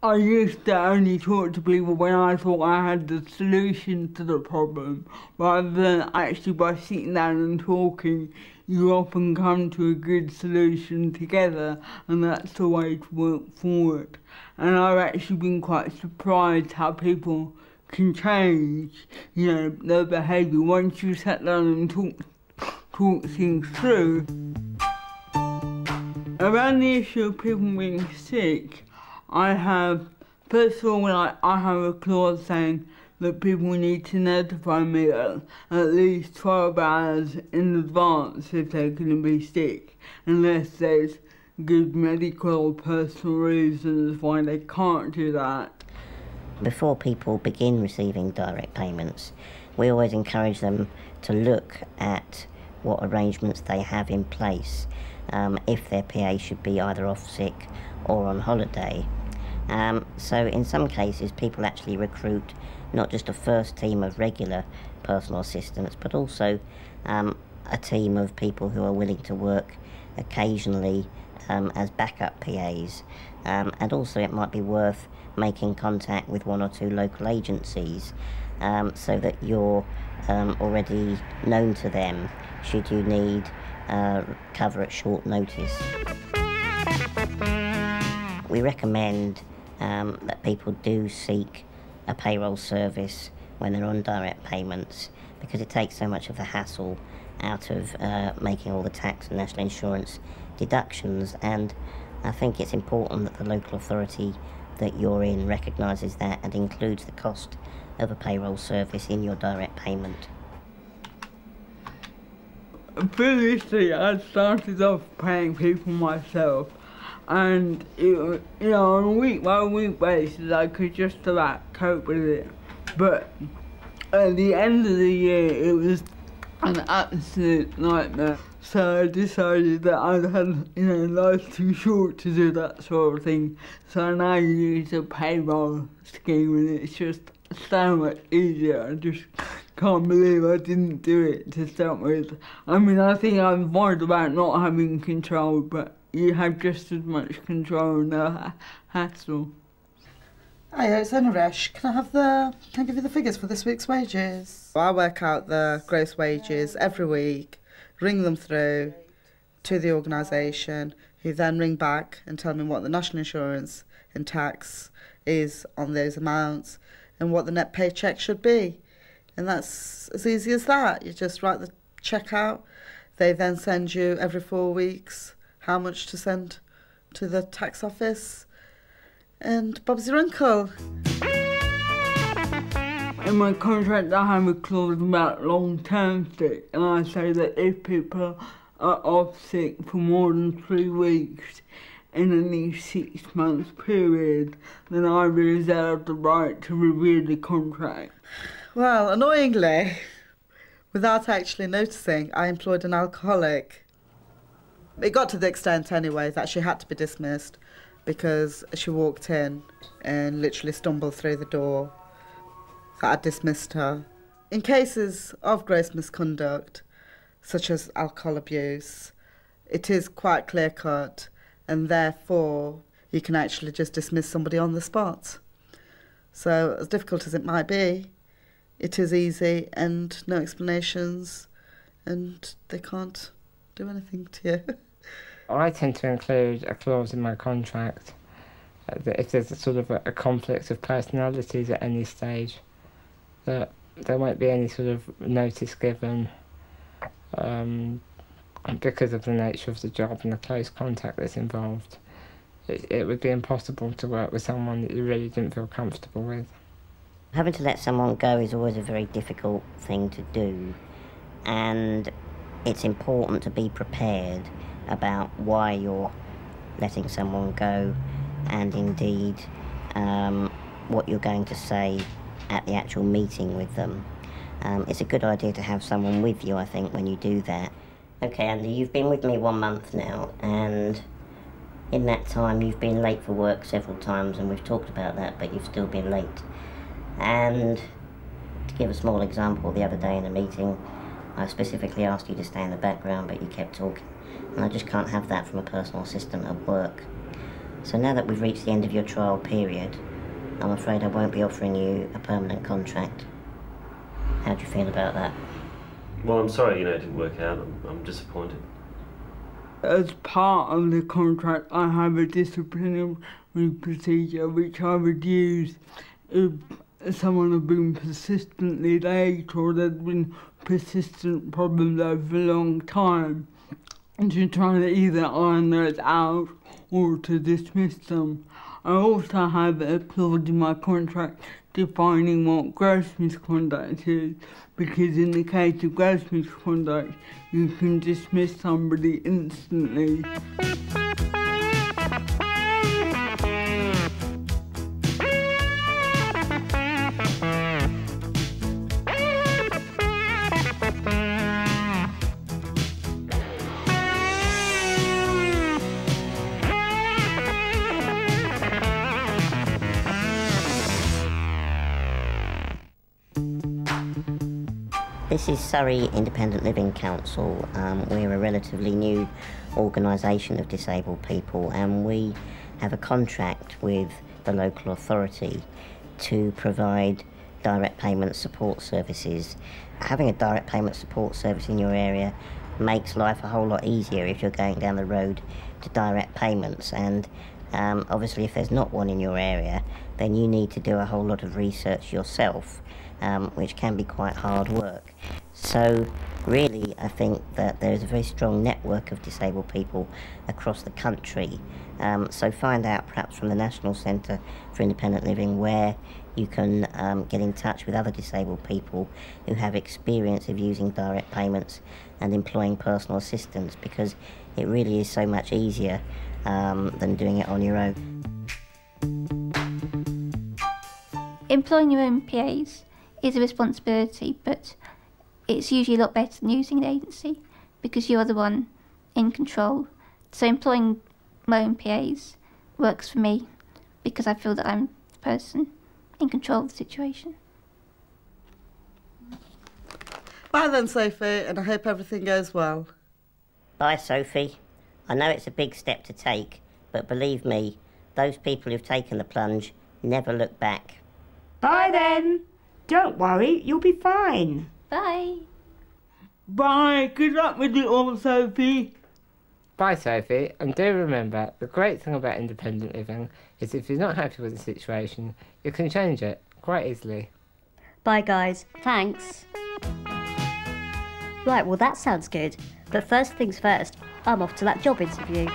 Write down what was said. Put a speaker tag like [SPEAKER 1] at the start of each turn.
[SPEAKER 1] I used to only talk to people when I thought I had the solution to the problem, rather than actually by sitting down and talking, you often come to a good solution together, and that's the way to work forward. And I've actually been quite surprised how people can change, their behaviour once you sit down and talk things through. Around the issue of people being sick, I have, first of all, I have a clause saying that people need to notify me at least 12 hours in advance if they're going to be sick, unless there's good medical or personal reasons why they can't do that.
[SPEAKER 2] Before people begin receiving direct payments, we always encourage them to look at what arrangements they have in place if their PA should be either off sick or on holiday. So in some cases people actually recruit not just a first team of regular personal assistants, but also a team of people who are willing to work occasionally as backup PAs. And also it might be worth making contact with one or two local agencies so that you're already known to them should you need cover at short notice. We recommend that people do seek a payroll service when they're on direct payments, because it takes so much of the hassle out of making all the tax and national insurance deductions, and I think it's important that the local authority that you're in recognises that and includes the cost of a payroll service in your direct payment.
[SPEAKER 1] Previously, I started off paying people myself, and on a week-by-week basis I could just about cope with it, but at the end of the year it was an absolute nightmare. So I decided that I'd had, life's too short to do that sort of thing, so I now use a payroll scheme, and it's just so much easier. I just can't believe I didn't do it to start with. I mean, I think I'm worried about not having control, but you have just as much control and no hassle.
[SPEAKER 3] Hiya, it's Naresh. Can I give you the figures for this week's wages? I work out the gross wages every week, ring them through to the organisation, who then ring back and tell me what the national insurance and tax is on those amounts and what the net paycheck should be. And that's as easy as that. You just write the cheque out. They then send you every 4 weeks how much to send to the tax office, and Bob's your uncle.
[SPEAKER 1] In my contract I have a clause about long-term sick, and I say that if people are off sick for more than 3 weeks in any 6 month period, then I reserve the right to review the contract.
[SPEAKER 3] Well, annoyingly, without actually noticing, I employed an alcoholic. It got to the extent anyway that she had to be dismissed because she walked in and literally stumbled through the door. So I dismissed her. In cases of gross misconduct, such as alcohol abuse, it is quite clear-cut, and therefore you can actually just dismiss somebody on the spot. So as difficult as it might be, it is easy and no explanations, and they can't do anything to you.
[SPEAKER 4] I tend to include a clause in my contract that if there's a conflict of personalities at any stage, that there won't be any sort of notice given because of the nature of the job and the close contact that's involved. It would be impossible to work with someone that you really didn't feel comfortable with.
[SPEAKER 2] Having to let someone go is always a very difficult thing to do, and it's important to be prepared about why you're letting someone go, and indeed what you're going to say at the actual meeting with them. It's a good idea to have someone with you, I think, when you do that. Okay, Andy, you've been with me 1 month now, and in that time you've been late for work several times, and we've talked about that, but you've still been late. And to give a small example, the other day in a meeting, I specifically asked you to stay in the background, but you kept talking. And I just can't have that from a personal assistant at work. So now that we've reached the end of your trial period, I'm afraid I won't be offering you a permanent contract. How do you feel about that?
[SPEAKER 5] Well, I'm sorry, it didn't work out. I'm disappointed.
[SPEAKER 1] As part of the contract, I have a disciplinary procedure which I would use if someone had been persistently late or there'd been persistent problems over a long time, and to try to either iron those out or to dismiss them. I also have a clause in my contract defining what gross misconduct is, because in the case of gross misconduct, you can dismiss somebody instantly.
[SPEAKER 2] This is Surrey Independent Living Council. We're a relatively new organisation of disabled people, and we have a contract with the local authority to provide direct payment support services. Having a direct payment support service in your area makes life a whole lot easier if you're going down the road to direct payments, and obviously if there's not one in your area, then you need to do a whole lot of research yourself, which can be quite hard work. So really I think that there's a very strong network of disabled people across the country. So find out perhaps from the National Centre for Independent Living where you can get in touch with other disabled people who have experience of using direct payments and employing personal assistants, because it really is so much easier than doing it on your own.
[SPEAKER 6] Employing your own PAs is a responsibility, but it's usually a lot better than using an agency because you're the one in control. So employing my own PAs works for me because I feel that I'm the person in control of the situation.
[SPEAKER 3] Bye then, Sophie, and I hope everything goes well.
[SPEAKER 2] Bye, Sophie. I know it's a big step to take, but believe me, those people who've taken the plunge never look back.
[SPEAKER 7] Bye then. Don't worry, you'll be fine.
[SPEAKER 6] Bye.
[SPEAKER 1] Bye, good luck with it all, Sophie.
[SPEAKER 4] Bye, Sophie, and do remember, the great thing about independent living is if you're not happy with the situation, you can change it quite easily.
[SPEAKER 8] Bye, guys.
[SPEAKER 7] Thanks.
[SPEAKER 8] Right, well, that sounds good. But first things first, I'm off to that job interview.